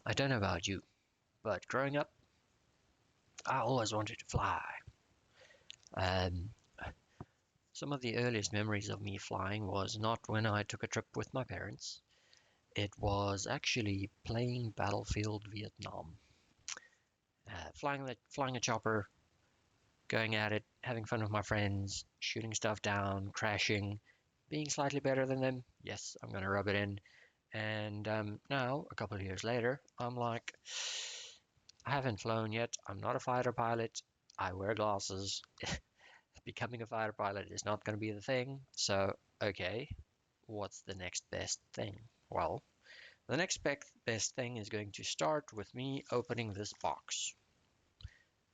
I don't know about you, but growing up, I always wanted to fly. Um, some of the earliest memories of me flying was not when I took a trip with my parents. It was actually playing Battlefield Vietnam. Flying a chopper, going at it, having fun with my friends, shooting stuff down, crashing, being slightly better than them. Yes, I'm going to rub it in. And now, a couple of years later, I'm like, I haven't flown yet. I'm not a fighter pilot. I wear glasses. Becoming a fighter pilot is not going to be the thing. So, okay, what's the next best thing? Well, the next best thing is going to start with me opening this box.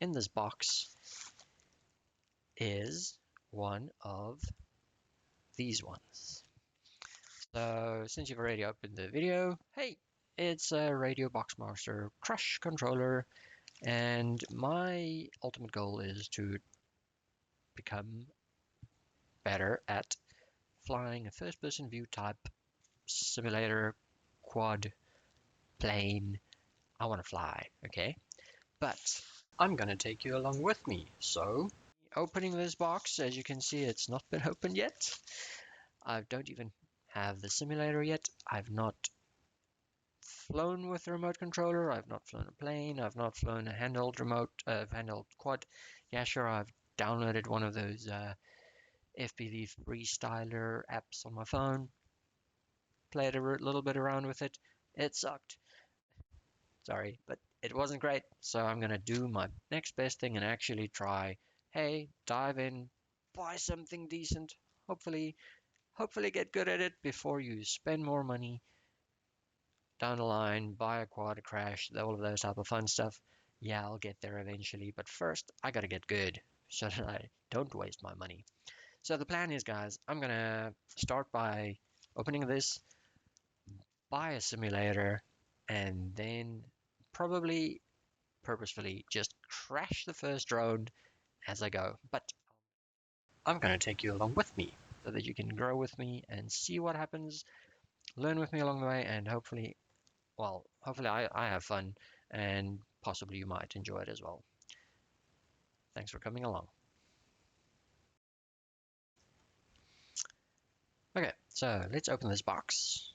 In this box is one of these ones. So since you've already opened the video, hey, it's a RadioMaster Crush controller, and my ultimate goal is to become better at flying a first-person view type simulator, quad, plane. I want to fly, okay? But I'm going to take you along with me. So, opening this box, as you can see, it's not been opened yet. I don't even have the simulator yet. I've not flown with a remote controller. I've not flown a plane. I've not flown a handheld quad. Yeah, sure, I've downloaded one of those FPV freestyler apps on my phone. Played a little bit around with it. It sucked. Sorry, but it wasn't great. So I'm gonna do my next best thing and actually try. Hey, dive in, buy something decent. Hopefully get good at it before you spend more money down the line, buy a quad, a crash, all of those type of fun stuff. Yeah, I'll get there eventually, but first I gotta get good so that I don't waste my money. So the plan is, guys, I'm gonna start by opening this, buy a simulator, and then probably purposefully just crash the first drone as I go. But I'm gonna take you along with me so that you can grow with me and see what happens, learn with me along the way, and hopefully I have fun and possibly you might enjoy it as well. Thanks for coming along. Okay, so let's open this box.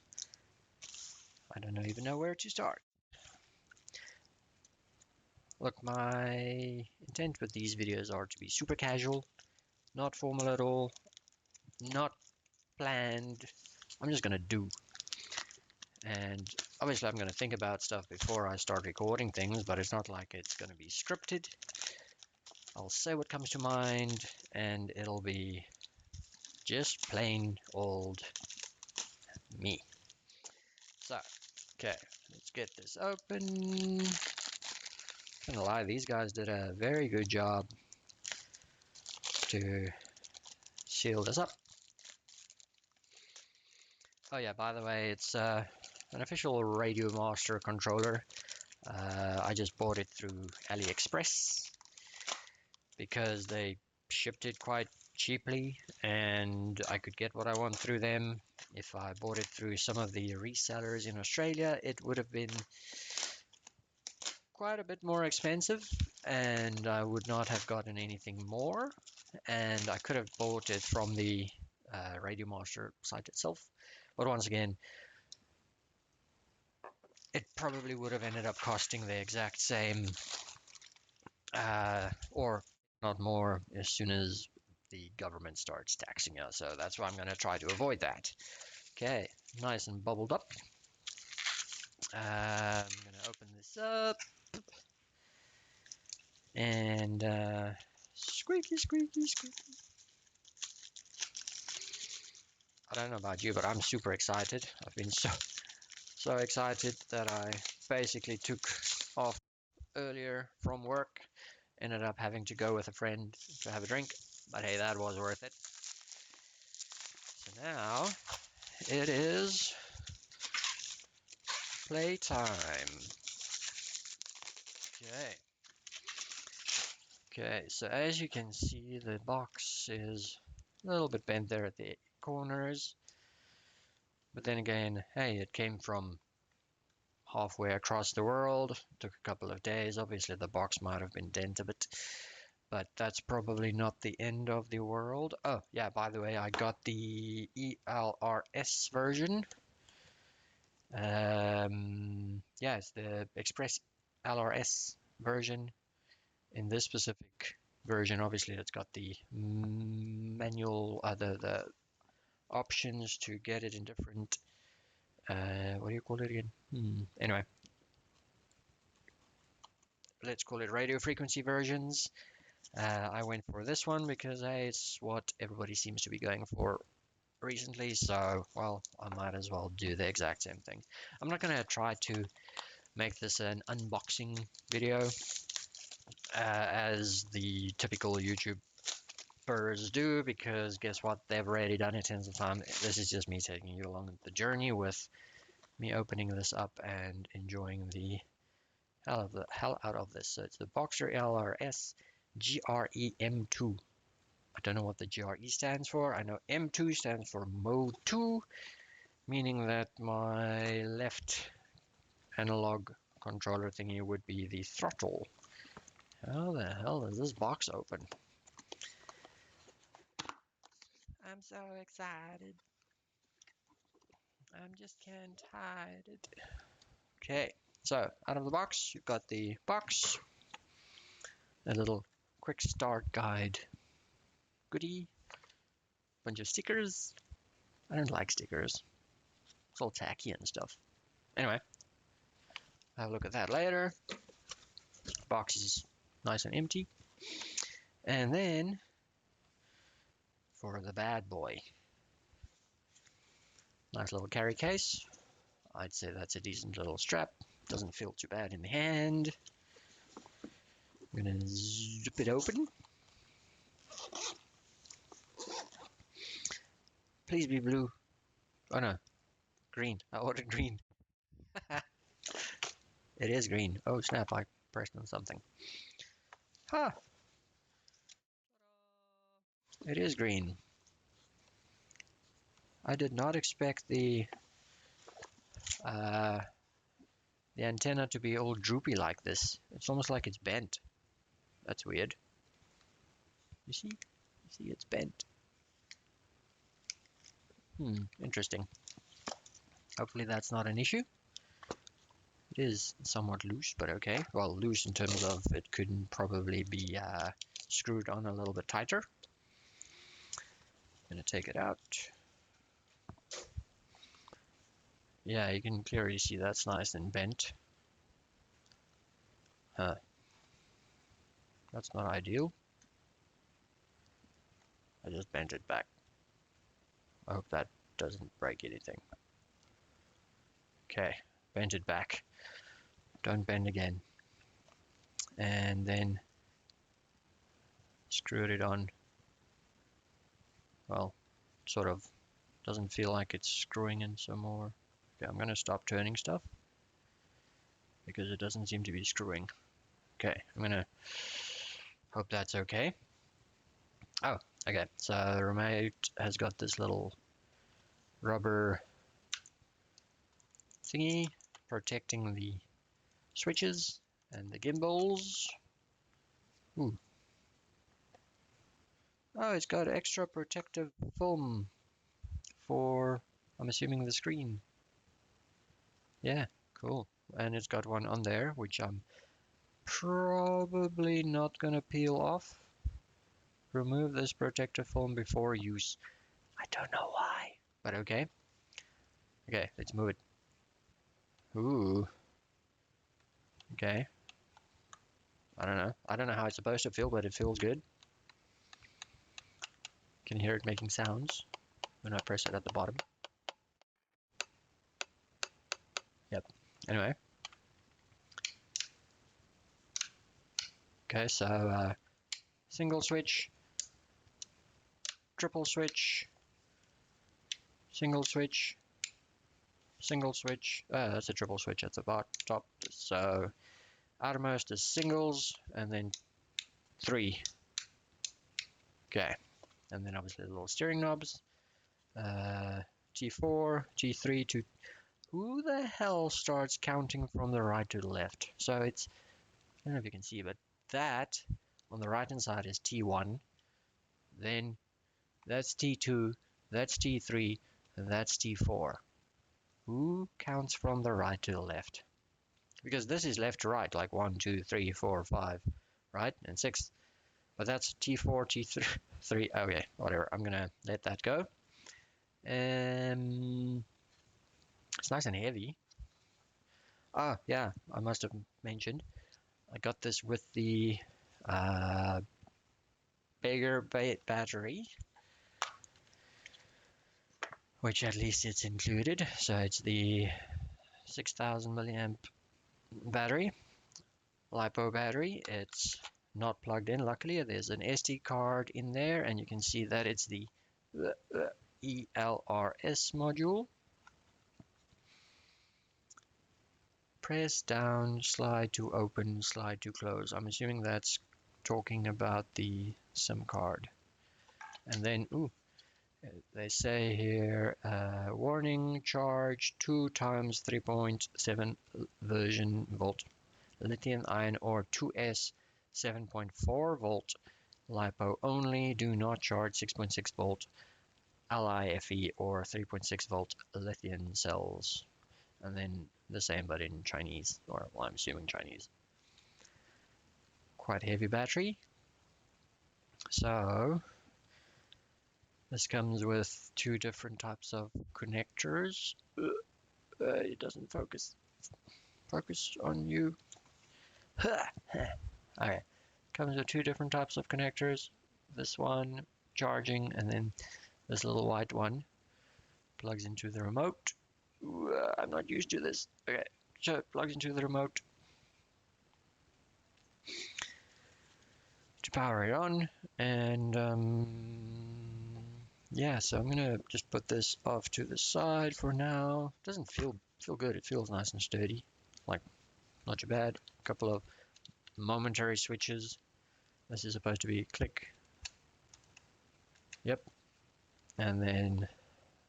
I don't even know where to start. Look, my intent with these videos are to be super casual, not formal at all, not planned. I'm just gonna do. And obviously I'm gonna think about stuff before I start recording things, but it's not like it's gonna be scripted. I'll say what comes to mind and it'll be just plain old me. So, okay, let's get this open. I'm gonna lie, these guys did a very good job to seal this up. Oh yeah, by the way, it's an official RadioMaster controller. I just bought it through AliExpress because they shipped it quite cheaply and I could get what I want through them. If I bought it through some of the resellers in Australia, it would have been quite a bit more expensive and I would not have gotten anything more. And I could have bought it from the RadioMaster site itself. But once again, it probably would have ended up costing the exact same or not more as soon as the government starts taxing us. So that's why I'm going to try to avoid that. Okay, nice and bubbled up. I'm going to open this up. And squeaky, squeaky, squeaky. I don't know about you, but I'm super excited. I've been so excited that I basically took off earlier from work. Ended up having to go with a friend to have a drink. But hey, that was worth it. So now it is playtime. Okay. Okay, so as you can see, the box is a little bit bent there at the corners. But then again, hey, it came from halfway across the world. Took a couple of days. Obviously, the box might have been dented a bit, but that's probably not the end of the world. Oh, yeah, by the way, I got the ELRS version. Yeah, it's the Express LRS version. In this specific version, obviously, it's got the manual, the options to get it in different, what do you call it again? Anyway, let's call it radio frequency versions. I went for this one because hey, it's what everybody seems to be going for recently, so well, I might as well do the exact same thing. I'm not going to try to make this an unboxing video as the typical YouTubers do, because guess what, they've already done it tens of times. This is just me taking you along the journey with me opening this up and enjoying the hell out of this. So it's the Boxer LRS GRE M2. I don't know what the GRE stands for. I know M2 stands for Mode 2, meaning that my left analog controller thingy would be the throttle. How the hell is this box open? I'm so excited. I just can't hide it. Okay, so out of the box, you've got the box, a little quick start guide goodie, bunch of stickers. I don't like stickers. It's all tacky and stuff. Anyway, have a look at that later. Box is nice and empty. And then, for the bad boy, nice little carry case. I'd say that's a decent little strap. Doesn't feel too bad in the hand. I'm gonna zip it open. Please be blue. Oh no, green. I ordered green. It is green. Oh snap, I pressed on something. Huh. It is green. I did not expect the antenna to be all droopy like this. It's almost like it's bent. That's weird. You see? You see it's bent. Interesting. Hopefully that's not an issue. It is somewhat loose, but okay. Well, loose in terms of it could probably be screwed on a little bit tighter. I'm gonna take it out. Yeah, you can clearly see that's nice and bent. Huh. That's not ideal. I just bent it back. I hope that doesn't break anything. Okay, bent it back. Don't bend again. And then screwed it on. Well, sort of doesn't feel like it's screwing in some more. Okay, I'm gonna stop turning stuff because it doesn't seem to be screwing. Okay, I'm gonna hope that's okay. Oh, okay, so the remote has got this little rubber thingy protecting the switches and the gimbals. Ooh. Oh, it's got extra protective film for, I'm assuming, the screen. Yeah, cool. And it's got one on there, which I'm probably not gonna peel off. Remove this protective film before use. I don't know why, but okay. Okay, let's move it. Ooh. Okay. I don't know. I don't know how it's supposed to feel, but it feels good. Can hear it making sounds when I press it at the bottom. Yep. Anyway. Okay, so single switch, triple switch, single switch, single switch. That's a triple switch at the top. So outermost is singles, and then 3. Okay, and then obviously the little steering knobs. T4, T3 to Who the hell starts counting from the right to the left? So it's, I don't know if you can see, but that on the right hand side is T1, then that's T2, that's T3, and that's T4. Who counts from the right to the left? Because this is left to right, like 1, 2, 3, 4, 5, right? And 6. But that's T4, T3, okay, whatever. I'm gonna let that go. It's nice and heavy. Ah, yeah, I must have mentioned. I got this with the bigger battery, which at least it's included. So it's the 6000 milliamp battery, LiPo battery. It's not plugged in, luckily. There's an SD card in there, and you can see that it's the ELRS module. Press down, slide to open, slide to close. I'm assuming that's talking about the SIM card. And then, they say here, warning, charge 2 times 3.7 version volt lithium ion or 2S 7.4 volt LiPo only. Do not charge 6.6 volt LiFe or 3.6 volt lithium cells. And then the same but in Chinese, or well, I'm assuming Chinese. Quite heavy battery. So this comes with 2 different types of connectors. It doesn't focus on you. Okay, comes with 2 different types of connectors. This one charging, and then this little white one plugs into the remote. I'm not used to this. Okay, so it plugs into the remote to power it on, and yeah, so I'm gonna just put this off to the side for now. Doesn't feel good. It feels nice and sturdy, like not too bad. A couple of momentary switches. This is supposed to be click. Yep, and then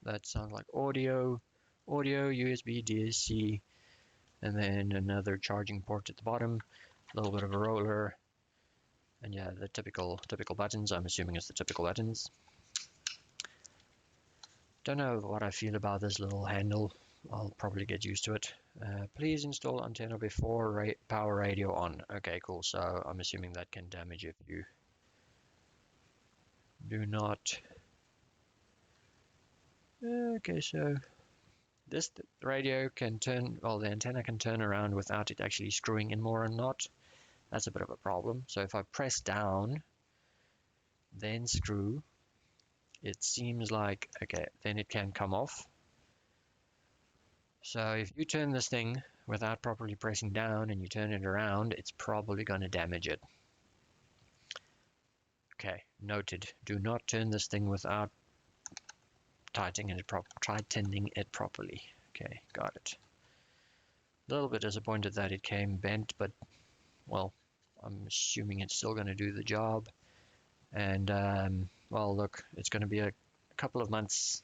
that sounds like audio, USB, DC, and then another charging port at the bottom. A little bit of a roller. And yeah, the typical buttons. I'm assuming it's the typical buttons. Don't know what I feel about this little handle. I'll probably get used to it. Please install antenna before power radio on. Okay, cool. So I'm assuming that can damage if you do not. Okay, so this radio can turn, well, the antenna can turn around without it actually screwing in more or not. That's a bit of a problem. So if I press down, then screw, it seems like, okay, then it can come off. So if you turn this thing without properly pressing down and you turn it around, it's probably going to damage it. Okay, noted. Do not turn this thing without tightening it properly. Okay, got it. A little bit disappointed that it came bent, but well, I'm assuming it's still going to do the job. And well, look, it's going to be a couple of months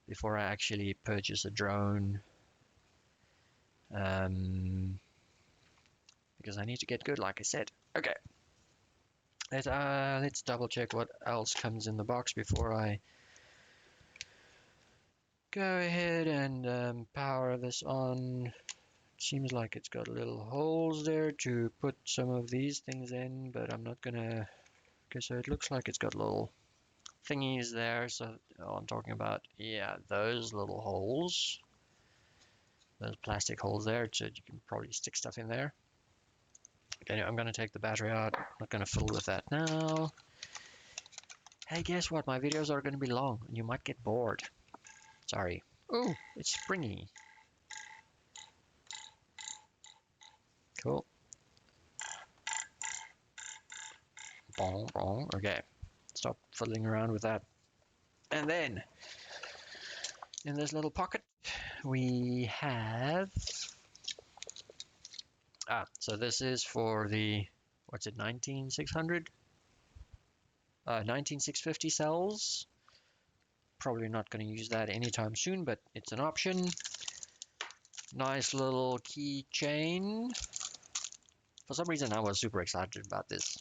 before I actually purchase a drone, because I need to get good, like I said. Okay, let's double check what else comes in the box before I go ahead and power this on. Seems like it's got little holes there to put some of these things in, but I'm not gonna. Okay, so it looks like it's got little thingies there. So I'm talking about, yeah, those little holes, those plastic holes there, so you can probably stick stuff in there. Okay, I'm gonna take the battery out. I'm not gonna fiddle with that now. Hey, guess what? My videos are gonna be long, and you might get bored. Sorry. Oh, it's springy. Cool. Okay, stop fiddling around with that. And then, in this little pocket, we have... so this is for the, what's it, 19600? 19650 cells. Probably not going to use that anytime soon, but it's an option. Nice little keychain. For some reason, I was super excited about this.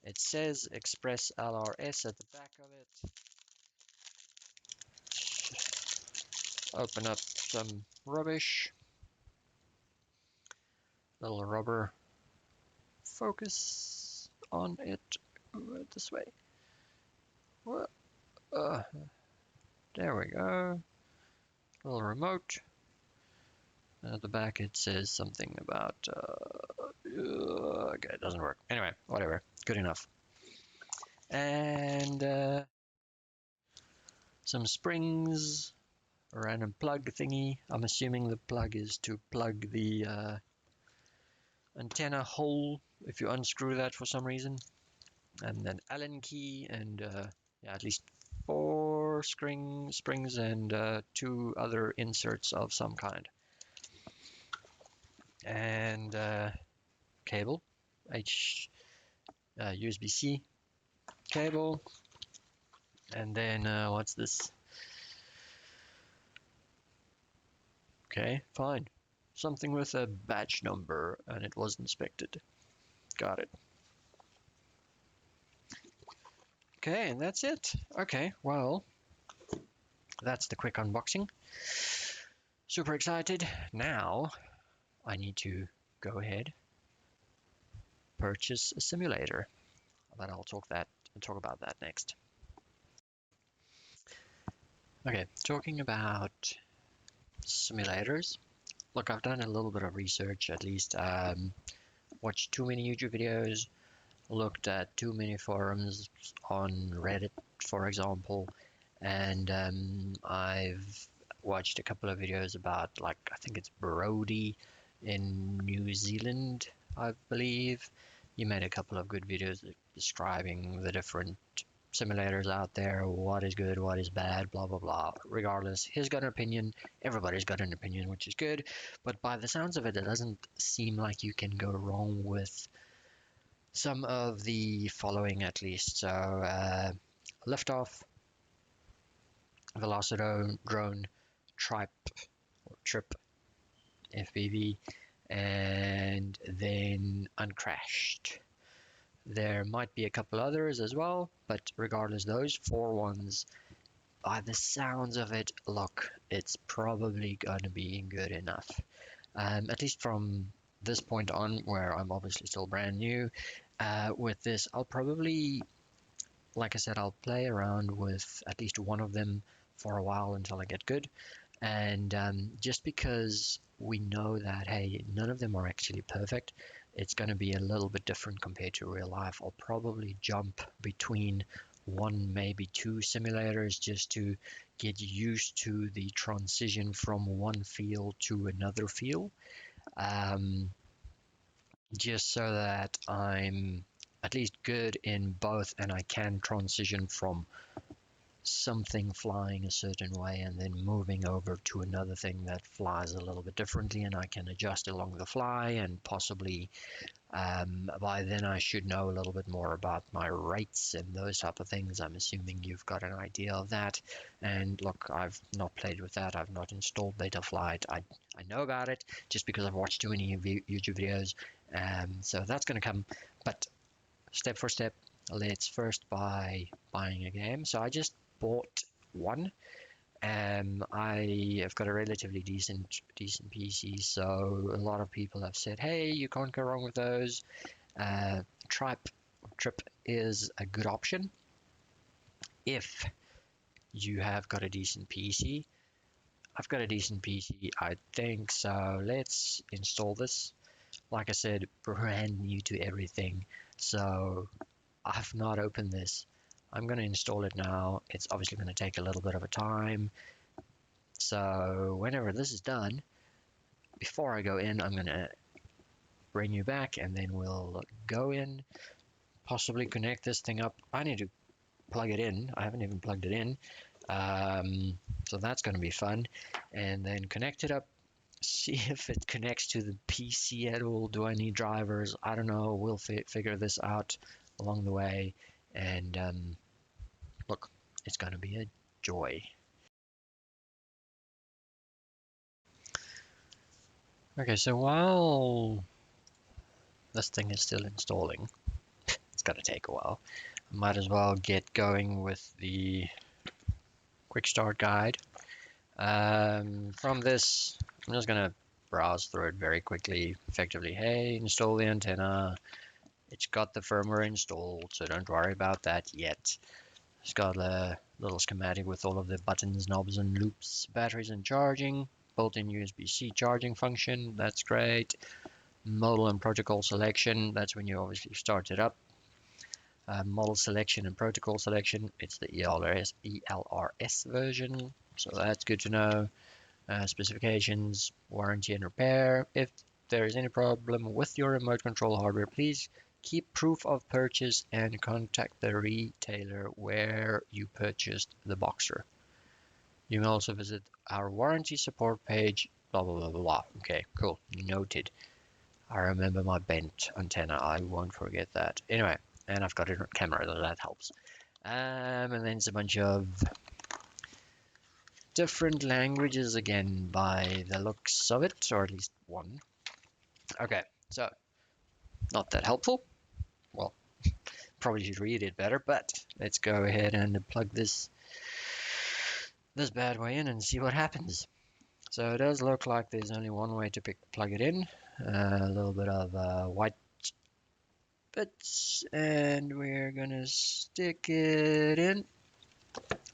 It says Express LRS at the back of it. Open up some rubbish. Little rubber. Focus on it. This way. There we go. Little remote. At the back it says something about okay, it doesn't work. Anyway, whatever. Good enough. And some springs, a random plug thingy. I'm assuming the plug is to plug the antenna hole if you unscrew that for some reason. And then Allen key and yeah, at least 4 springs and 2 other inserts of some kind. And cable, USB-C cable, and then what's this? Okay, fine. Something with a batch number, and it was inspected. Got it. Okay, and that's it. Okay, well, that's the quick unboxing. Super excited. Now, I need to go ahead, purchase a simulator. But I'll talk about that next. Okay, talking about simulators. Look, I've done a little bit of research, at least. Watched too many YouTube videos, looked at too many forums on Reddit, for example, and I've watched a couple of videos about, like, I think it's Brody in New Zealand, I believe. He made a couple of good videos describing the different simulators out there, what is good, what is bad, blah blah blah. Regardless, he's got an opinion, everybody's got an opinion, which is good, but by the sounds of it, it doesn't seem like you can go wrong with some of the following, at least. So liftoff, Velocidrone, TRYP or TRYP FPV, and then Uncrashed. There might be a couple others as well, but regardless, those 4 ones, by the sounds of it, look, it's probably gonna be good enough. At least from this point on, where I'm obviously still brand new, with this, I'll probably, like I said, I'll play around with at least one of them for a while until I get good. And just because we know that, hey, none of them are actually perfect, it's going to be a little bit different compared to real life. I'll probably jump between 1, maybe 2 simulators just to get used to the transition from one feel to another feel. Just so that I'm at least good in both and I can transition from something flying a certain way and then moving over to another thing that flies a little bit differently, and I can adjust along the fly, and possibly by then I should know a little bit more about my rates and those type of things. I'm assuming you've got an idea of that. And look, I've not played with that. I've not installed Betaflight. I know about it just because I've watched too many YouTube videos. So that's going to come. But step for step, let's first buying a game. So I just bought one. I have got a relatively decent PC, so a lot of people have said, hey, you can't go wrong with those. TRYP is a good option if you have got a decent PC. I've got a decent PC, I think, so let's install this. Like I said, brand new to everything, so I've not opened this. I'm going to install it now. It's obviously going to take a little bit of a time. So whenever this is done, before I go in, I'm going to bring you back and then we'll go in, possibly connect this thing up. I need to plug it in. I haven't even plugged it in. So that's going to be fun. And then connect it up, see if it connects to the PC at all. Do I need drivers? I don't know. We'll figure this out along the way. And look, it's going to be a joy. Okay, so while this thing is still installing, it's gonna take a while. I might as well get going with the quick start guide. From this, I'm just gonna browse through it very quickly. Effectively, hey, install the antenna. It's got the firmware installed, so don't worry about that yet. It's got a little schematic with all of the buttons, knobs, and loops, batteries, and charging. Built-in USB-C charging function. That's great. Model and protocol selection. That's when you obviously start it up. Model selection and protocol selection. It's the ELRS version, so that's good to know. Specifications, warranty and repair. If there is any problem with your remote control hardware, please keep proof of purchase and contact the retailer where you purchased the Boxer. You may also visit our warranty support page, blah, blah, blah, blah. Okay, cool. Noted. I remember my bent antenna. I won't forget that. Anyway, and I've got it on camera, so that helps. And then it's a bunch of different languages again by the looks of it, or at least one. Okay, so not that helpful. Well, probably should read it better, but let's go ahead and plug this bad boy in and see what happens. So it does look like there's only one way to plug it in. A little bit of white bits, and we're gonna stick it in.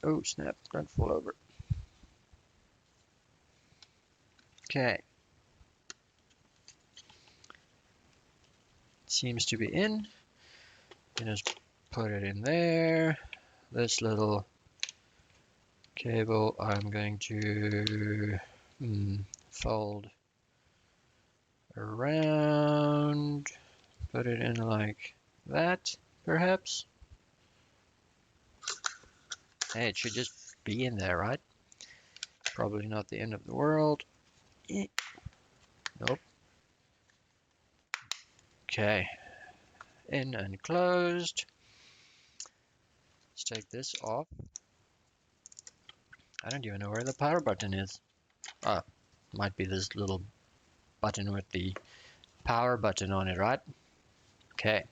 Oh snap, don't fall over. Okay. Seems to be in. Just put it in there. This little cable I'm going to fold around, put it in like that, perhaps. Hey, it should just be in there, right? Probably not the end of the world. Nope. Okay. In and closed. Let's take this off. I don't even know where the power button is. Ah, might be this little button with the power button on it, right? Okay,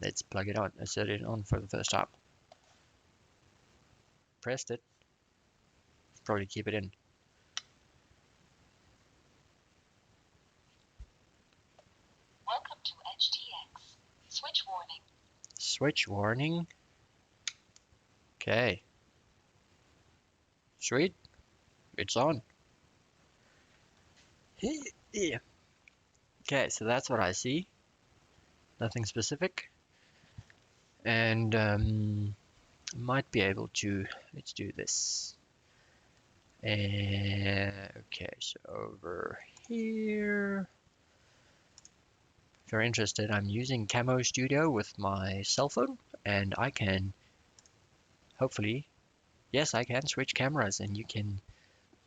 let's plug it on. Let's set it on for the first time. Pressed it. Probably keep it in. Welcome to HTX. Switch warning. Switch warning. Okay. Sweet. It's on. Yeah. Okay, so that's what I see. Nothing specific. And might be able to, let's do this. And okay, so over here. If you're interested, I'm using Camo Studio with my cell phone, and I can hopefully, yes, I can switch cameras, and you can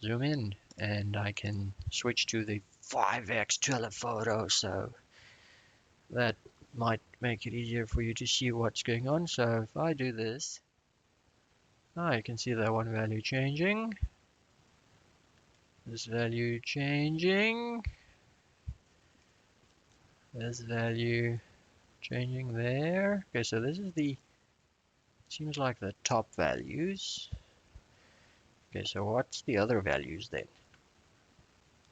zoom in, and I can switch to the 5x telephoto, so that might make it easier for you to see what's going on. So if I do this, you can see that one value changing, this value changing, this value changing there. Okay, so this is the, seems like the top values. Okay, so what's the other values then?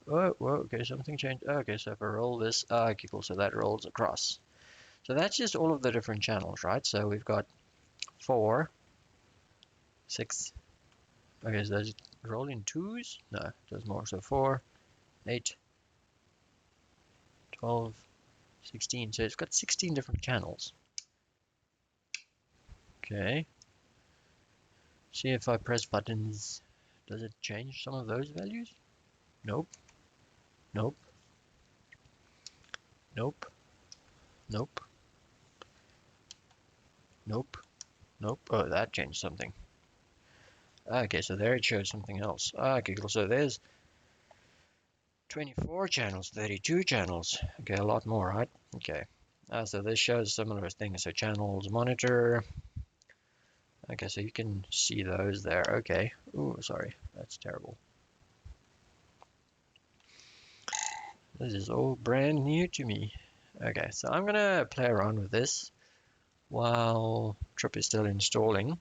Oh, whoa, okay, something changed. Okay, so if I roll this, okay, cool, so that rolls across. So that's just all of the different channels, right? So we've got 4, 6. Okay, so does it roll in twos? No, it does more. So 4, 8, 12, 16. So it's got 16 different channels. Okay. See if I press buttons, does it change some of those values? Nope. Nope. Nope. Nope. Nope. Nope. Oh, that changed something. Okay, so there it shows something else. Okay, cool. So there's 24 channels, 32 channels. Okay, a lot more, right? Okay. So this shows similar things. So channels, monitor. Okay, so you can see those there. Okay. Ooh, sorry. That's terrible. This is all brand new to me. Okay, so I'm gonna play around with this while TRYP is still installing.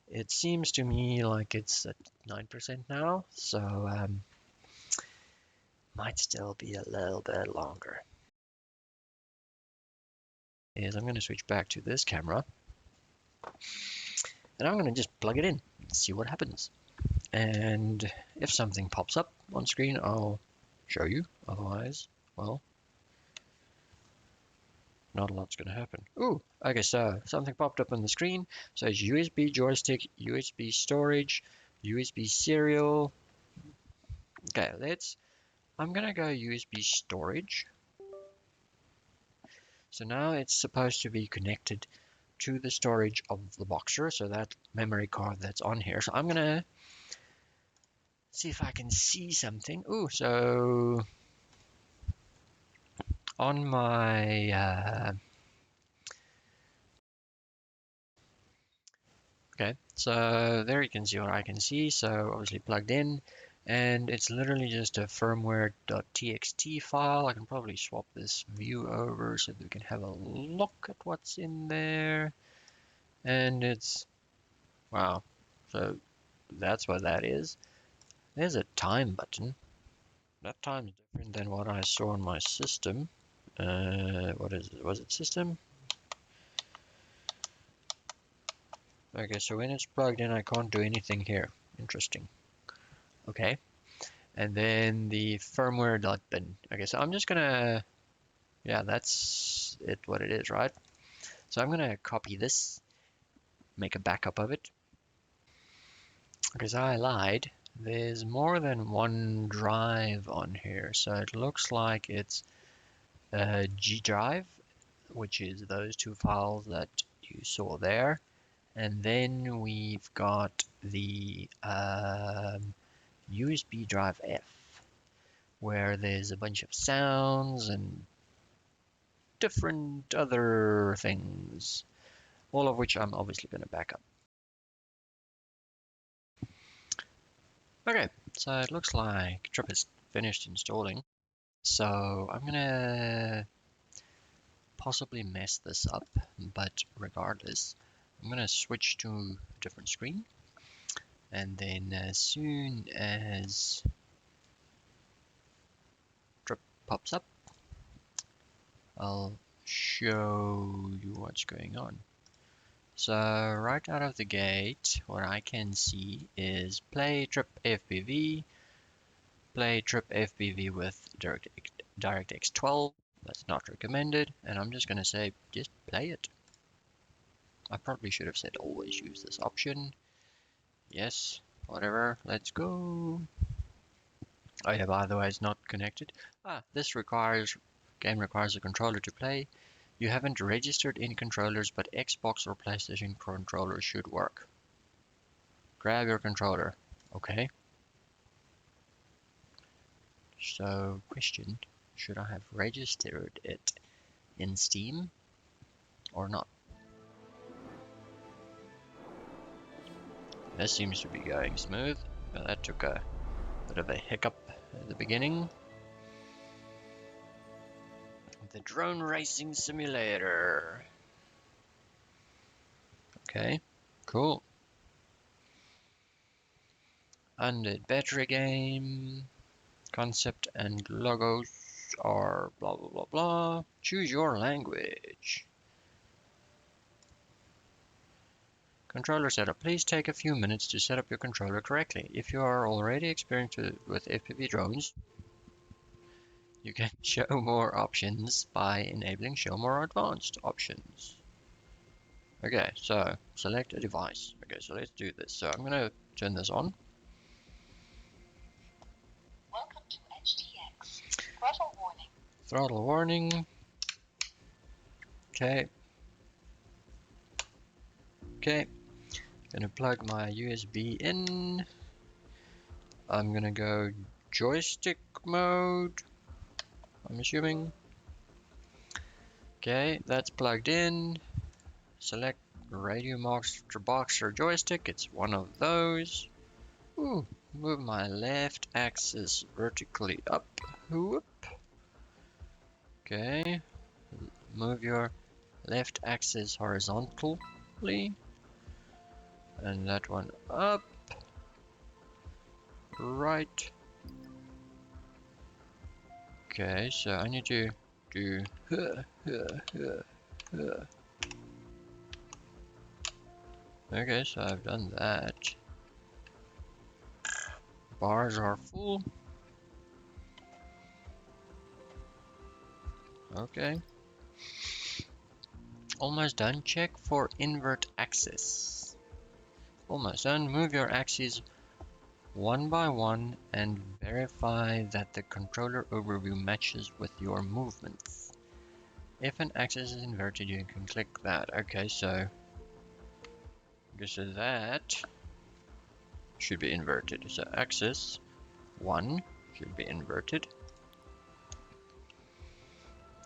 It seems to me like it's at 9% now, so might still be a little bit longer. I'm going to switch back to this camera, and I'm going to just plug it in and see what happens. And if something pops up on screen, I'll show you. Otherwise, well, not a lot's going to happen. Ooh, okay, so something popped up on the screen. So it's USB joystick, USB storage, USB serial. Okay, I'm going to go USB storage. So now it's supposed to be connected to the storage of the Boxer, so that memory card that's on here. So I'm gonna see if I can see something. Ooh, so on my okay, so there you can see what I can see. So obviously plugged in, and it's literally just a firmware.txt file. I can probably swap this view over so that we can have a look at what's in there. And it's wow, so that's what that is. There's a time button. That time's different than what I saw on my system. What is it? Was it system? Okay, so when it's plugged in, I can't do anything here. Interesting. Okay, and then the firmware dot bin. Okay, so I'm just gonna, yeah, that's it, what it is, right? So I'm gonna copy this, make a backup of it, because I lied. There's more than one drive on here, so it looks like it's a G drive, which is those two files that you saw there. And then we've got the USB drive F, where there's a bunch of sounds and different other things, all of which I'm obviously going to back up. Okay, so it looks like TRYP is finished installing. So I'm going to possibly mess this up, but regardless, I'm going to switch to a different screen. And then as soon as TRYP pops up, I'll show you what's going on. So right out of the gate, what I can see is play TRYP FPV, play TRYP FPV with DirectX 12. That's not recommended, and I'm just going to say just play it. I probably should have said always use this option. Yes, whatever, let's go. Oh yeah, by the way, it's not connected. This game requires a controller to play. You haven't registered any controllers, but Xbox or PlayStation controllers should work. Grab your controller. Okay. So, question, should I have registered it in Steam or not? This seems to be going smooth. That took a bit of a hiccup at the beginning. The drone racing simulator. Okay, cool. Undead battery game. Concept and logos are blah blah blah blah. Choose your language. Controller setup. Please take a few minutes to set up your controller correctly. If you are already experienced with FPV drones, you can show more options by enabling show more advanced options. Okay, so select a device. Okay, so let's do this. So I'm going to turn this on. Welcome to HTX. Throttle warning. Throttle warning. Okay. Okay. Gonna plug my USB in. I'm gonna go joystick mode, I'm assuming. Okay, that's plugged in. Select RadioMaster Boxer joystick, it's one of those. Ooh, move my left axis vertically up. Whoop. Okay, move your left axis horizontally, and that one up, right. Okay, so I need to do okay, so I've done that. Bars are full. Okay. Almost done. Check for invert axis. Almost done. Move your axes one by one and verify that the controller overview matches with your movements. If an axis is inverted, you can click that. Okay, so that should be inverted. So axis 1 should be inverted.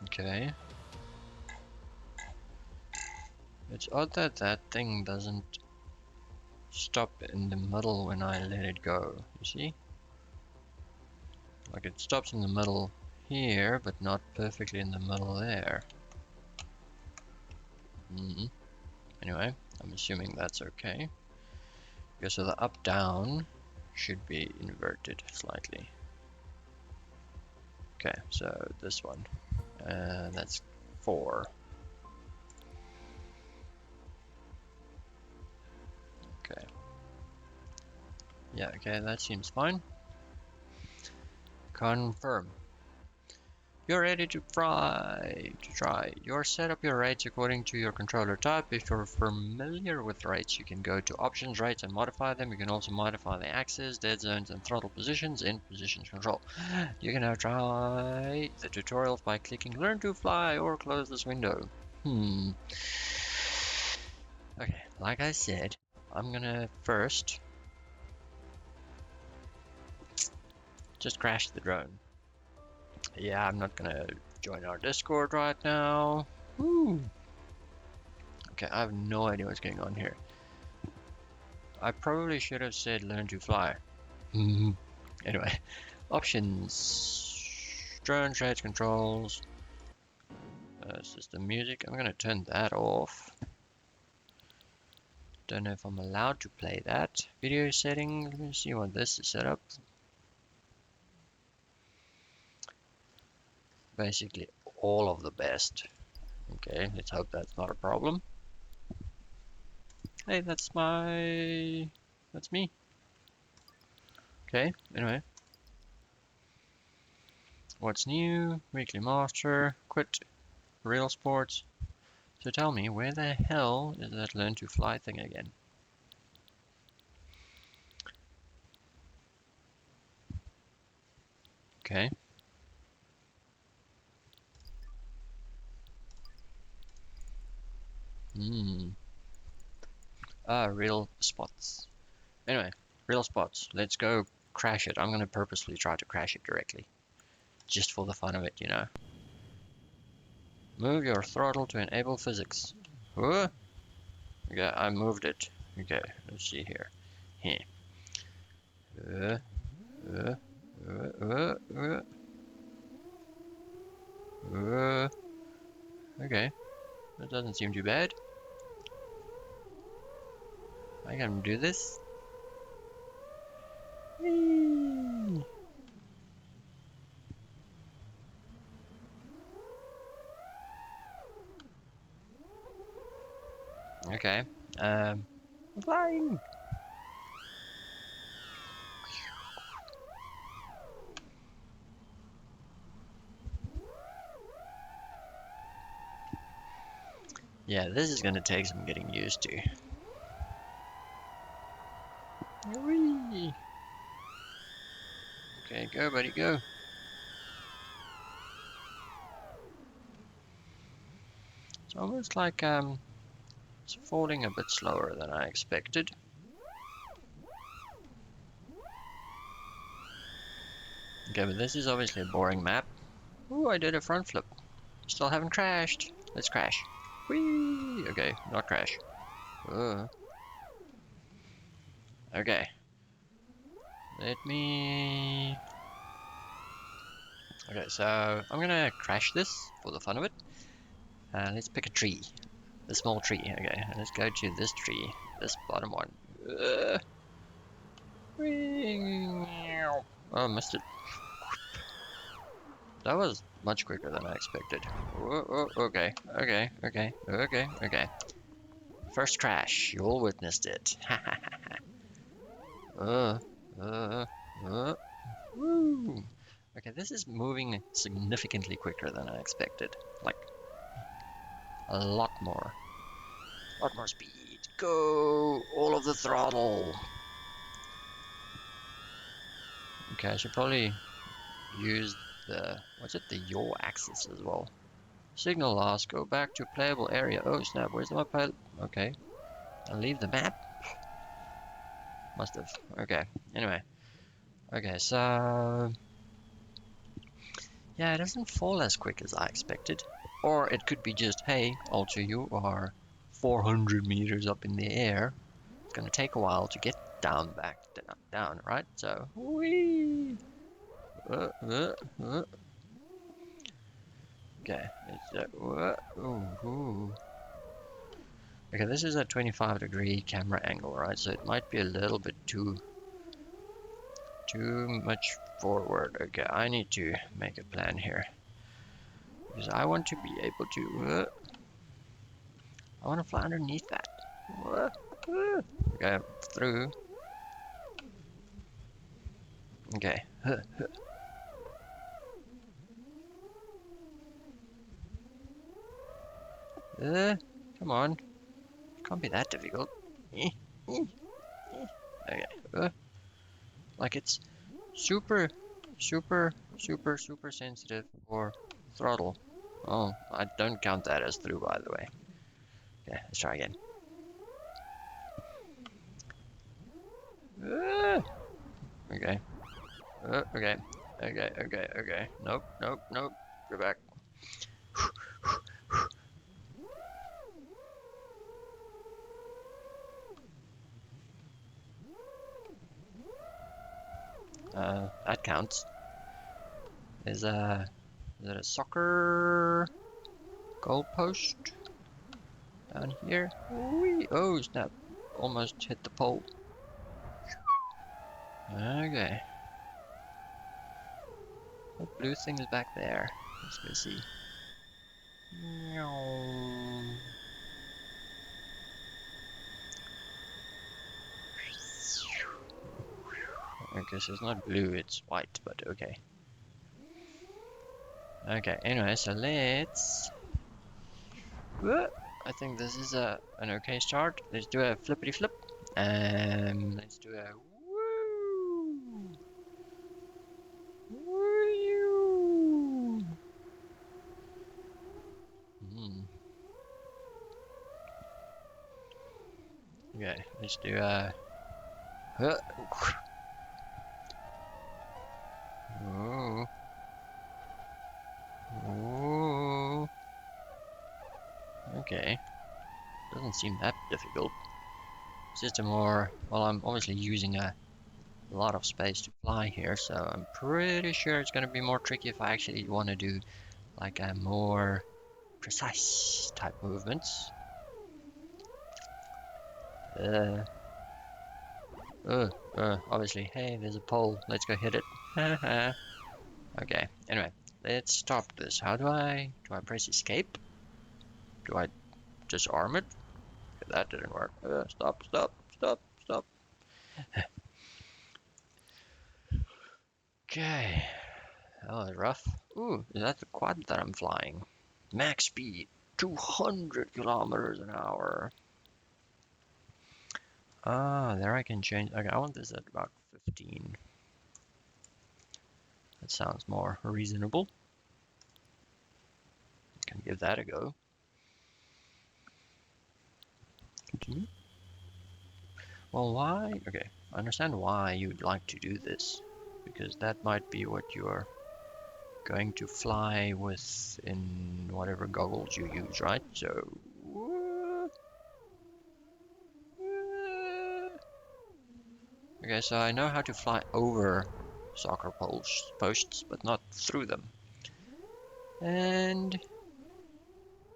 Okay. It's odd that that thing doesn't stop in the middle when I let it go. You see? Like it stops in the middle here, but not perfectly in the middle there. Anyway, I'm assuming that's okay. Okay, so the up-down should be inverted slightly. Okay, so this one, that's 4. Okay. Yeah, okay, that seems fine. Confirm. You're ready to try. You're set up your rates according to your controller type. If you're familiar with rates, you can go to options, rates, and modify them. You can also modify the axis, dead zones, and throttle positions in positions control. You can now try the tutorials by clicking learn to fly or close this window. Okay, like I said, I'm gonna first just crash the drone. Yeah, I'm not gonna join our Discord right now. Woo. Okay, I have no idea what's going on here. I probably should have said learn to fly. Anyway, options, drone shades, controls, system music. I'm gonna turn that off. Don't know if I'm allowed to play that. Video settings. Let me see what this is set up. Basically all of the best. Okay, let's hope that's not a problem. Hey, that's me. Okay, anyway. What's new? Weekly master, quit, real sports. So tell me, where the hell is that learn to fly thing again? Okay. Real spots. Anyway, real spots. Let's go crash it. I'm gonna purposely try to crash it directly. Just for the fun of it, you know. Move your throttle to enable physics. Whoa. Okay, I moved it. Okay, let's see here. Here. Okay, that doesn't seem too bad. I can do this. Whee! Okay, flying. Yeah, this is gonna take some getting used to. Whee! Okay, go buddy, go. It's almost like it's falling a bit slower than I expected. Okay, but this is obviously a boring map. Ooh, I did a front flip. Still haven't crashed. Let's crash. Whee! Okay, not crash. Okay. Let me... Okay, so I'm gonna crash this for the fun of it. Let's pick a tree. A small tree. Okay, let's go to this tree. This bottom one. Oh, missed it. That was much quicker than I expected. Okay, okay, okay, okay, okay. First crash. You all witnessed it. uh, uh, woo. Okay, this is moving significantly quicker than I expected. Like, a lot more. A lot more speed. Go! All of the throttle! Okay, I should probably use the, what's it, the yaw axis as well. Signal loss, go back to playable area. Oh snap, where's my pilot? Okay, I'll leave the map. Must have, okay, anyway. Okay, so, yeah, it doesn't fall as quick as I expected. Or it could be just, hey, Ultra, you are 400 meters up in the air. It's gonna take a while to get back down, right? So, whee! Okay, okay, this is a 25-degree camera angle, right? So it might be a little bit too much forward. Okay, I need to make a plan here because I want to be able to. I want to fly underneath that. Okay, through. Okay. Come on. Can't be that difficult. Okay. Like it's super, super sensitive for throttle. Oh, I don't count that as through, by the way. Okay, let's try again. Okay. Okay. Okay. Nope. Go back. That counts. Is it a soccer goalpost down here? Whee! Oh snap! Almost hit the pole. Okay. What blue thing is back there? Let's go see. Okay, so it's not blue, it's white, but okay. Okay, anyway, so let's... I think this is an okay start. Let's do a flippity flip. Let's do a woo! Woo! Okay, let's do a... Ooh. Ooh. Okay. Doesn't seem that difficult. It's just a more... Well, I'm obviously using a lot of space to fly here, so I'm pretty sure it's going to be more tricky if I actually want to do like a more precise type movements. Obviously, hey, there's a pole, let's go hit it. Okay, anyway, let's stop this. How do I press escape? Do I just arm it? Okay, that didn't work. Stop. Okay, that was rough. Ooh, is that the quad that I'm flying? Max speed, 200 kilometers an hour. Ah, there I can change. Okay, I want this at about 15. That sounds more reasonable. Can give that a go. Continue. Well, why? Okay, I understand why you'd like to do this, because that might be what you're going to fly with in whatever goggles you use, right? So, okay, so I know how to fly over soccer posts, but not through them. And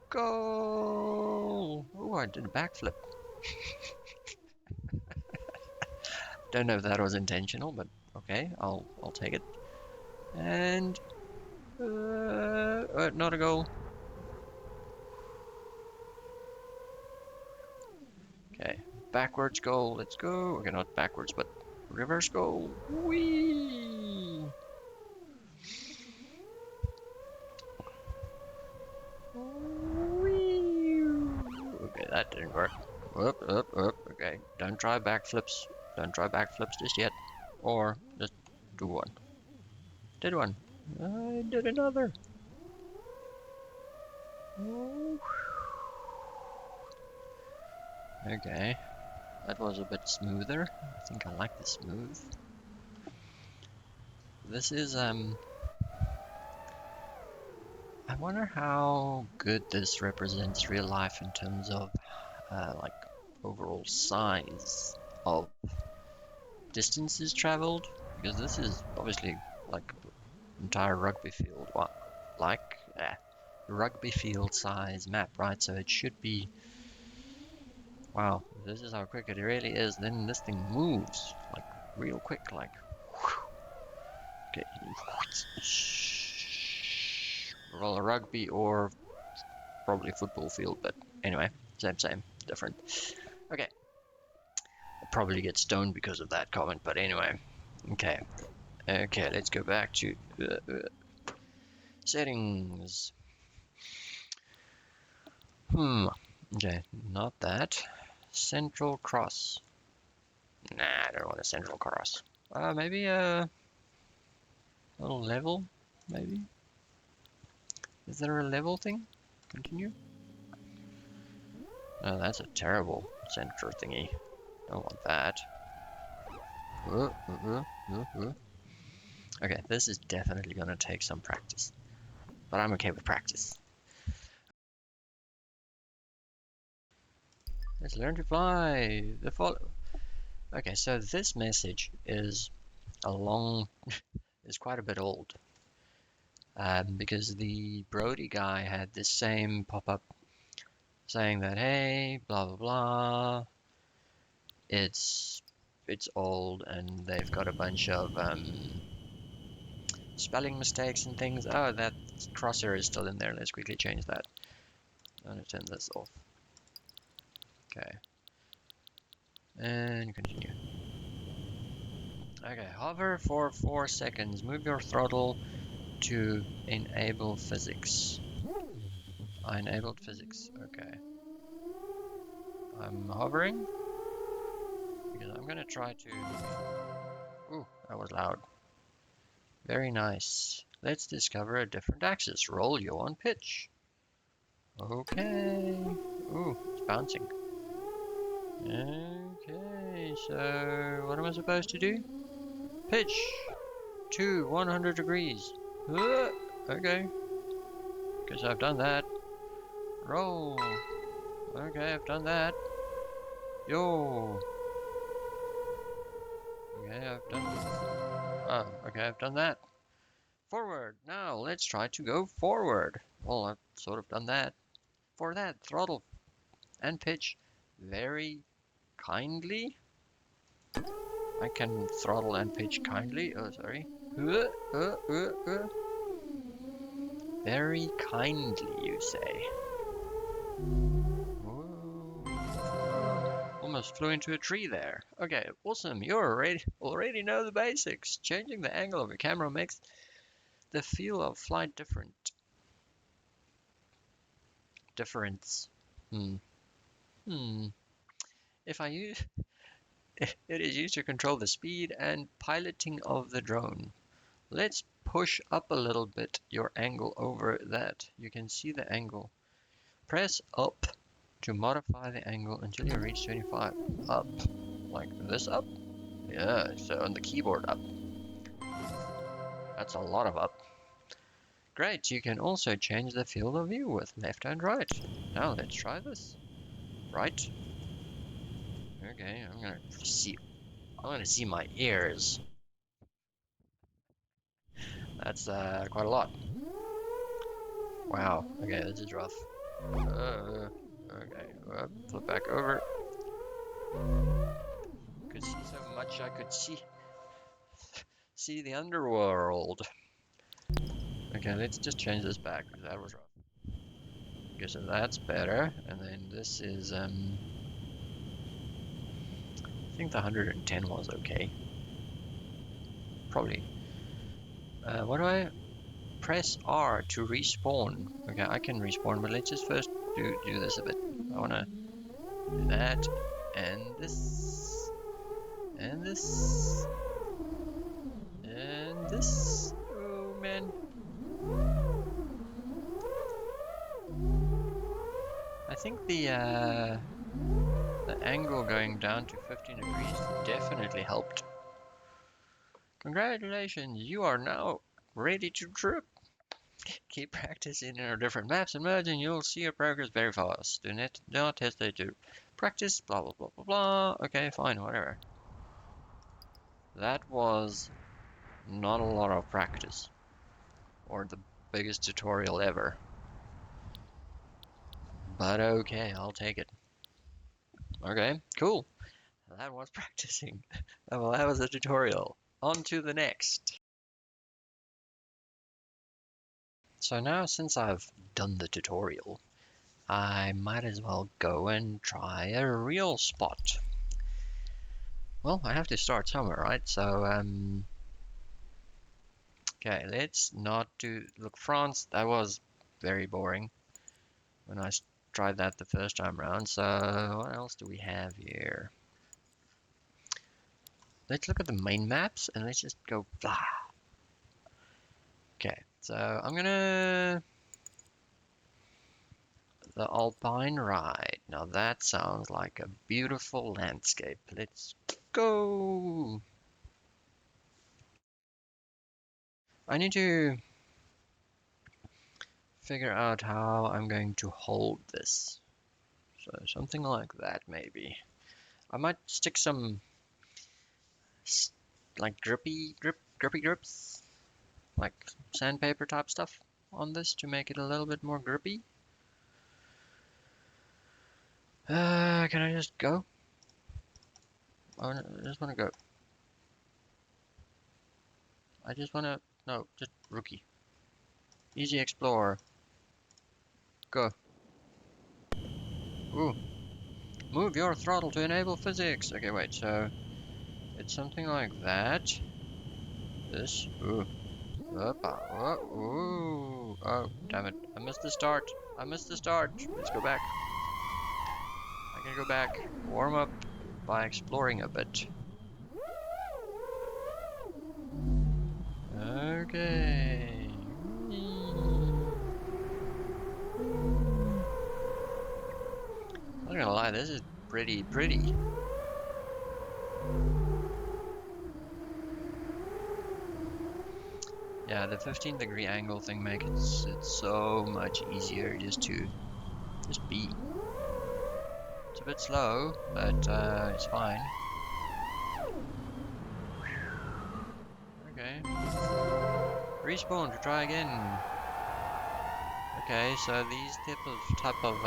go! Oh, I did a backflip. Don't know if that was intentional, but okay, I'll take it. And not a goal. Okay, backwards goal. Let's go. Okay, not backwards, but reverse goal. Whee! Whee! Okay, that didn't work. Up, up, up. Okay, don't try backflips. Don't try backflips just yet. Or just do one. Did one. I did another. Okay, that was a bit smoother. I think I like the smooth. This is I wonder how good this represents real life in terms of like overall size of distances traveled, because this is obviously like entire rugby field, like rugby field size map, right? So it should be, wow, if this is how quick it really is, then this thing moves like real quick, like okay, roller rugby or probably football field, but anyway, same, different. Okay, I'll probably get stoned because of that comment, but anyway, okay, let's go back to settings. Okay, not that. Central cross. Nah, I don't want a central cross. Maybe a little level, maybe? Is there a level thing? Continue? No, that's a terrible center thingy. Don't want that. Okay, this is definitely gonna take some practice. But I'm okay with practice. Let's learn to fly. Okay, so this message is is quite a bit old. Because the Brody guy had this same pop-up saying that, hey, blah blah blah, it's old and they've got a bunch of spelling mistakes and things. Oh, that crosshair is still in there. Let's quickly change that. I'm gonna turn this off. Okay, and continue. Okay, hover for 4 seconds. Move your throttle to enable physics. I enabled physics. Okay. I'm hovering because I'm gonna try to. Ooh, that was loud. Very nice. Let's discover a different axis. Roll you on pitch. Okay. Ooh, it's bouncing. Okay, so what am I supposed to do? Pitch to 100 degrees. Okay. Guess I've done that. Roll. Okay, I've done that. Yo. Okay, I've done. Oh, okay, I've done that. Forward. Now let's try to go forward. Well, I've sort of done that. For that, throttle and pitch very kindly. I can throttle and pitch kindly. Oh, sorry. Very kindly, you say. Whoa. Almost flew into a tree there. Okay, awesome. You already know the basics. Changing the angle of your camera makes the feel of flight different. Difference. If I use it is used to control the speed and piloting of the drone. Let's push up a little bit your angle over that. You can see the angle. Press up to modify the angle until you reach 25. Up. Like this up? Yeah, so on the keyboard up. That's a lot of up. Great, you can also change the field of view with left and right. Now let's try this. Right. Okay, I'm gonna see my ears. That's quite a lot. Wow, okay, this is rough. Okay, flip back over. Could see so much, I could see the underworld. Okay, let's just change this back, because that was rough. Okay, so that's better, and then this is, I think the 110 was okay. Probably. What do I press R to respawn? Okay, I can respawn, but let's just first do this a bit. I wanna do that, and this, and this, and this. Oh man. I think the angle going down to 15 degrees definitely helped. Congratulations, you are now ready to trip. Keep practicing in our different maps and modes and you'll see your progress very fast. Do not hesitate to practice, blah blah blah blah blah. Okay, fine, whatever. That was not a lot of practice. Or the biggest tutorial ever. But okay, I'll take it. Okay, cool. That was practicing. Well, that was a tutorial. On to the next. So now since I've done the tutorial, I might as well go and try a real spot. Well, I have to start somewhere, right? So, okay, let's not do, look, France, that was very boring when I tried that the first time around. So, what else do we have here? Let's look at the main maps and let's just go blah. Okay, so I'm gonna, the Alpine ride. Now that sounds like a beautiful landscape. Let's go. I need to figure out how I'm going to hold this. So something like that maybe. I might stick some like grippy grips, like sandpaper type stuff on this to make it a little bit more grippy. Can I just go? I just want to go. I just want to, no, just rookie. Easy Explorer. Go. Ooh. Move your throttle to enable physics. Okay, wait, so it's something like that. This. Ooh. Opa. Ooh. Oh, damn it. I missed the start. I missed the start. Let's go back. I can go back. Warm up by exploring a bit. Okay. I'm not gonna lie, this is pretty. Yeah, the 15-degree angle thing makes it so much easier just be. It's a bit slow, but it's fine. Okay. Respawn to try again. Okay, so these type of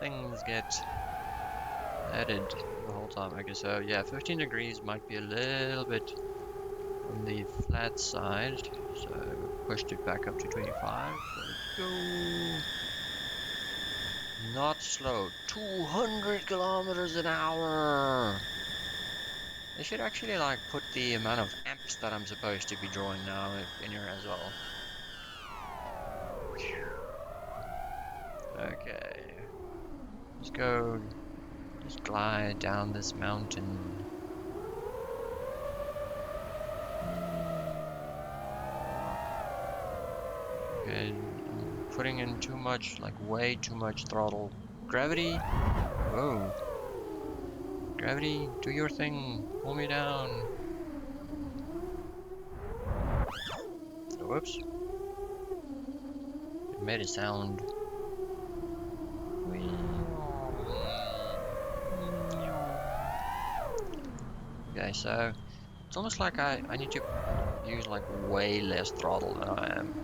things get added the whole time. Okay, so yeah, 15 degrees might be a little bit on the flat side, so pushed it back up to 25. Let's go. Not slow. 200 kilometers an hour. They should actually like put the amount of amps that I'm supposed to be drawing now in here as well. Okay. Let's go. Just glide down this mountain. Okay, I'm putting in too much, like way too much throttle. Gravity. Whoa. Gravity, do your thing. Pull me down. Whoops. It made a sound. Okay, so it's almost like I need to use like way less throttle than I am.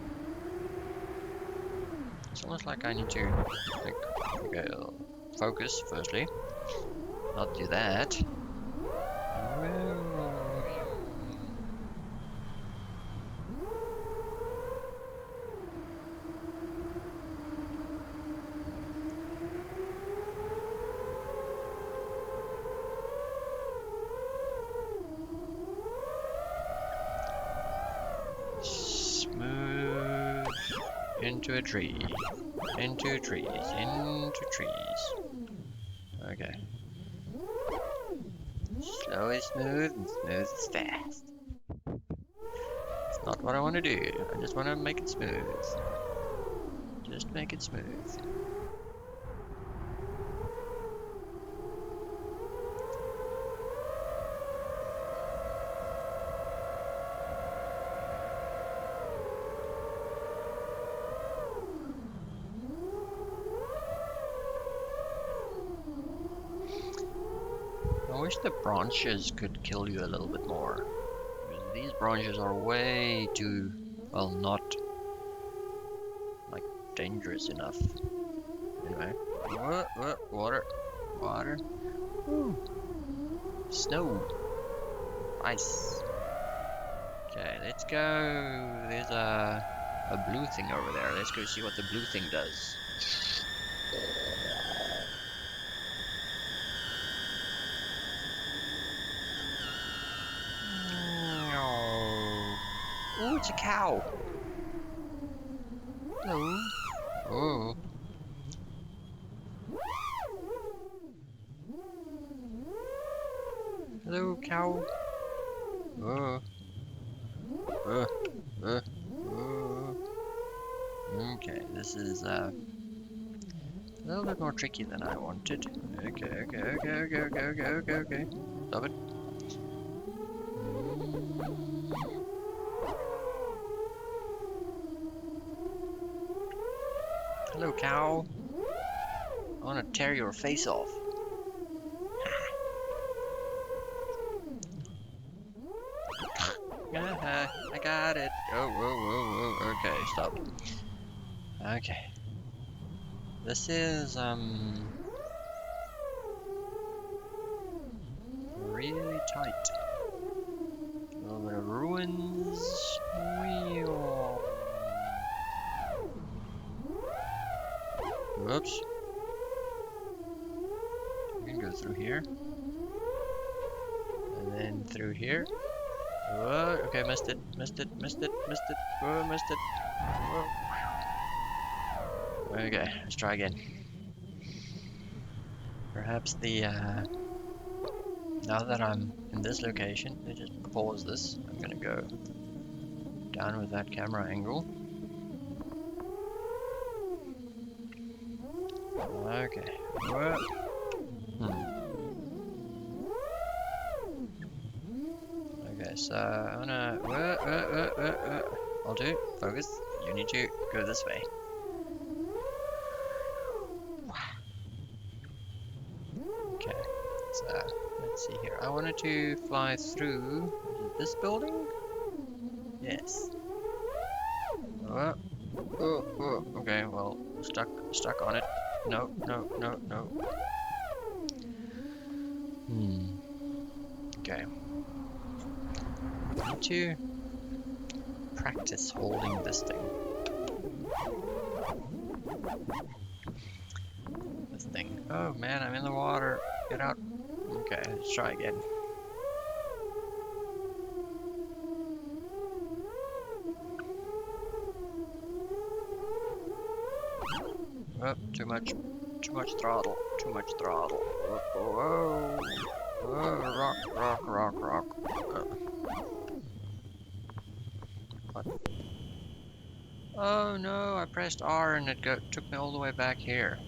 It's almost like I need to, like, okay, focus firstly. Not do that. Smooth into a tree, into trees, into trees. Okay. Slow is smooth and smooth is fast. It's not what I want to do. I just want to make it smooth. Just make it smooth. I wish the branches could kill you a little bit more. Because these branches are way too, well, not like dangerous enough. Anyway. Water. Water. Ooh. Snow. Ice. Okay, let's go. There's a blue thing over there. Let's go see what the blue thing does. Oh, it's a cow. Hello. Oh. Hello, cow. Oh. Uh. Okay, this is a little bit more tricky than I wanted. Okay. Stop it. Hello, cow. I want to tear your face off. I got it. Oh, whoa. Okay, stop. Okay. This is, really tight. A little bit of ruins. Whoops. We can go through here. And then through here. Whoa, okay, missed it. Whoa, missed it. Whoa. Okay, let's try again. Perhaps the, now that I'm in this location, let me just pause this. I'm gonna go down with that camera angle. Okay. Whoa. Okay, so I'm gonna. I'll do. Focus. You need to go this way. Okay. So let's see here. I wanted to fly through this building. Yes. Oh. Okay. Well, stuck on it. No. Okay. I need to practice holding this thing. Oh man, I'm in the water. Get out. Okay, let's try again. Oh, too much throttle. Whoa. Rock. What? Oh no, I pressed R and it took me all the way back here.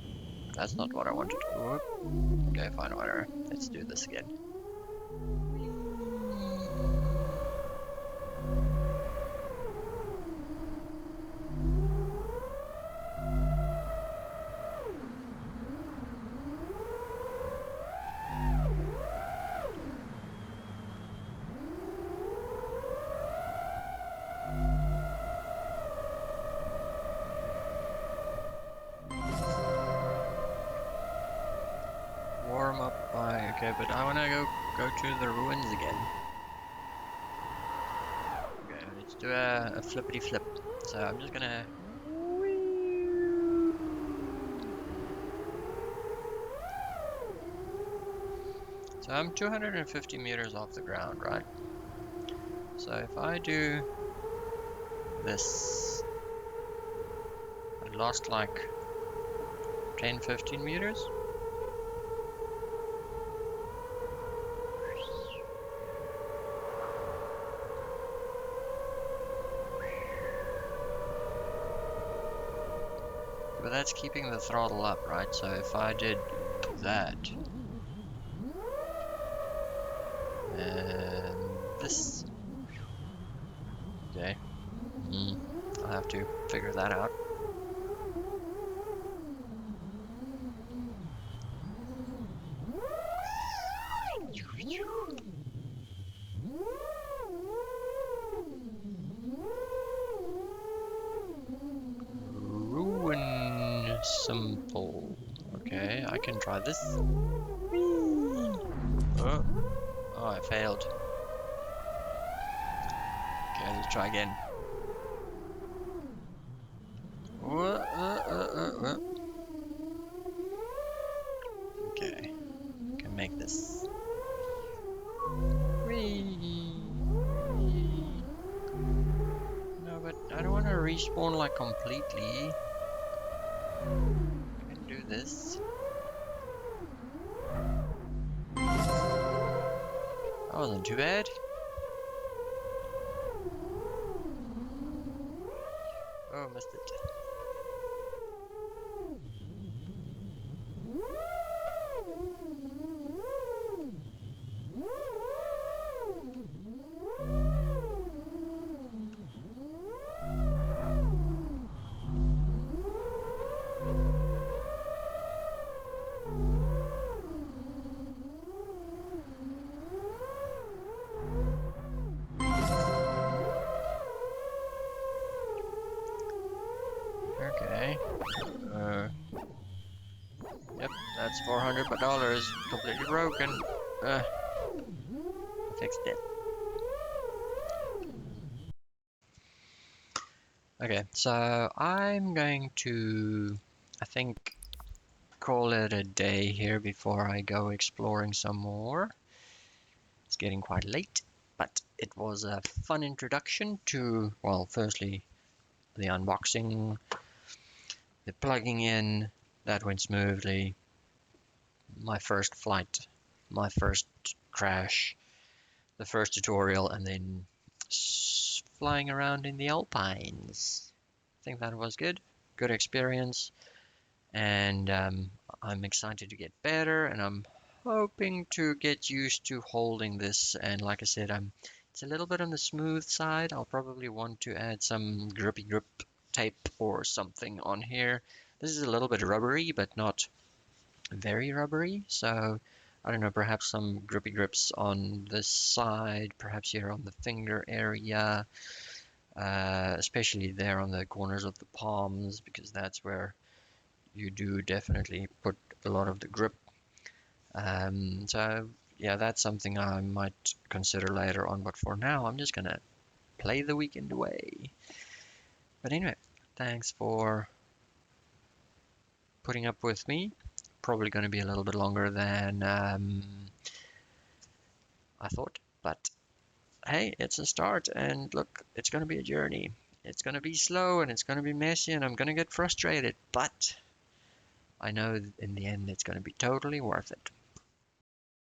That's not what I wanted. Whoop. Okay, fine, whatever. Let's do this again. warm up by... Okay, but I want to go to the ruins again. Okay, let's do a flippity flip. So I'm just gonna... So I'm 250 meters off the ground, right? So if I do this, I lost like 10-15 meters. But that's keeping the throttle up, right? So if I did that, and this, okay, I'll have to figure that out. Ruin simple. Okay, I can try this. Oh, I failed. Okay, let's try again. Okay, can make this. No, but I don't want to respawn like completely. I can do this. That wasn't too bad. Oh, missed it. Okay. Yep, that's $400 completely broken. I fixed it. Okay, so I'm going to, I think, call it a day here before I go exploring some more. It's getting quite late, but it was a fun introduction to, well, firstly, the unboxing, the plugging in, that went smoothly. My first flight, my first crash, the first tutorial, and then flying around in the Alpines. I think that was good. Good experience. And I'm excited to get better, and I'm hoping to get used to holding this. And like I said, it's a little bit on the smooth side. I'll probably want to add some grippy grip tape or something on here. This is a little bit rubbery, but not very rubbery. So I don't know, perhaps some grippy grips on this side, perhaps here on the finger area, especially there on the corners of the palms, because that's where you do definitely put a lot of the grip. So yeah, that's something I might consider later on, but for now I'm just gonna play the weekend away. But anyway, thanks for putting up with me. Probably going to be a little bit longer than I thought, but hey, it's a start, and look, it's going to be a journey. It's going to be slow, and it's going to be messy, and I'm going to get frustrated, but I know in the end it's going to be totally worth it.